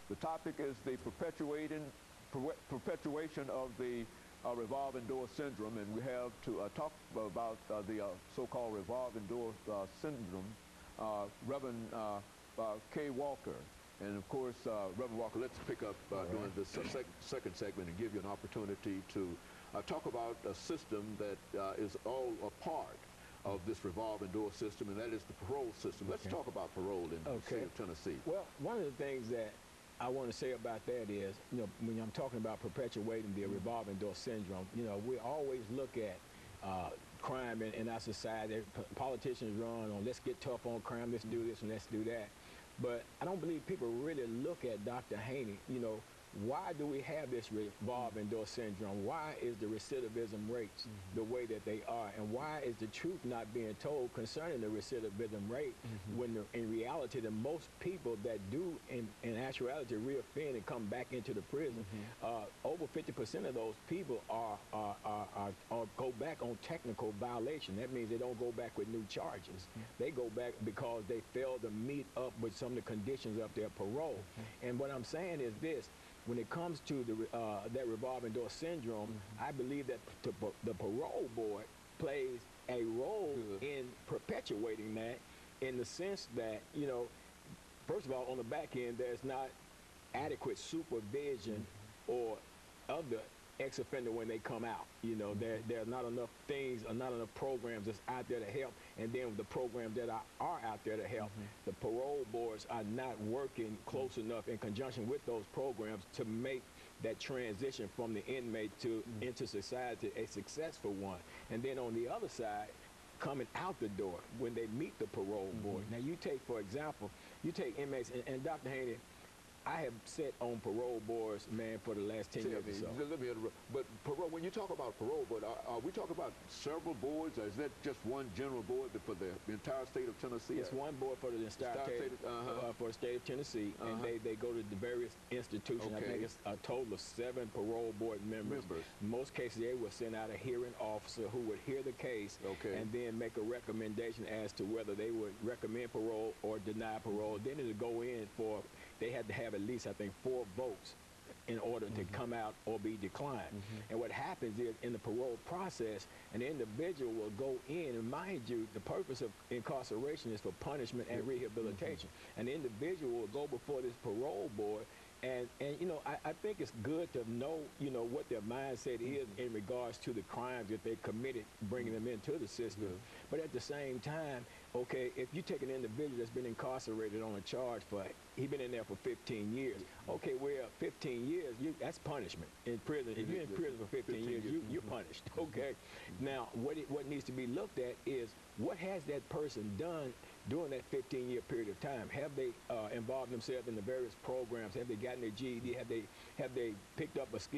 The topic is the perpetuation of the revolving door syndrome, and we have to talk about the so-called revolving door syndrome, Reverend KWalker. And of course, Reverend Walker, let's pick up during this second segment and give you an opportunity to talk about a system that is all a part of this revolving door system, and that is the parole system. Let's talk about parole in the state of Tennessee. Well, one of the things that I want to say about that is, when I'm talking about perpetuating the revolving door syndrome, we always look at crime in our society. Politicians run on, let's get tough on crime, let's do this and let's do that. But I don't believe people really look at Dr. Haney, why do we have this revolving door syndrome? Why is the recidivism rates the way that they are? And why is the truth not being told concerning the recidivism rate when in reality the most people that do in actuality reoffend and come back into the prison, over 50% of those people are go back on technical violation. That means they don't go back with new charges. They go back because they failed to meet up with some of the conditions of their parole. And what I'm saying is this: when it comes to that revolving door syndrome, I believe that the parole board plays a role in perpetuating that, in the sense that, first of all, on the back end, there's not adequate supervision or of the ex-offender when they come out. There's not enough things or not enough programs that's out there to help. And then the programs that are out there to help, the parole boards are not working close enough in conjunction with those programs to make that transition from the inmate to into society a successful one. And then on the other side, coming out the door when they meet the parole board. Now you take, for example, you take inmates, and Dr. Haney, I have sat on parole boards, man, for the last 10 years or so. Let me interrupt. But parole, when you talk about parole board, are we talking about several boards, or is that just one general board for the entire state of Tennessee? It's one board for the entire state, for the state of Tennessee, and they go to the various institutions. I think it's a total of 7 parole board members. In most cases, they will send out a hearing officer who would hear the case and then make a recommendation as to whether they would recommend parole or deny parole. Then it would go in for, they had to have at least, I think, 4 votes in order to come out or be declined. And what happens is, in the parole process, an individual will go in, and mind you, the purpose of incarceration is for punishment and rehabilitation. An individual will go before this parole board, and I think it's good to know, what their mindset is in regards to the crimes that they committed, bringing them into the system. But at the same time, okay, if you take an individual that's been incarcerated on a charge for, he's been in there for 15 years. Okay, well, 15 years, that's punishment in prison. If you're in prison for 15 years, you're punished, okay? Now, what needs to be looked at is, what has that person done during that 15-year period of time? Have they involved themselves in the various programs? Have they gotten their GED? Have they picked up a skill?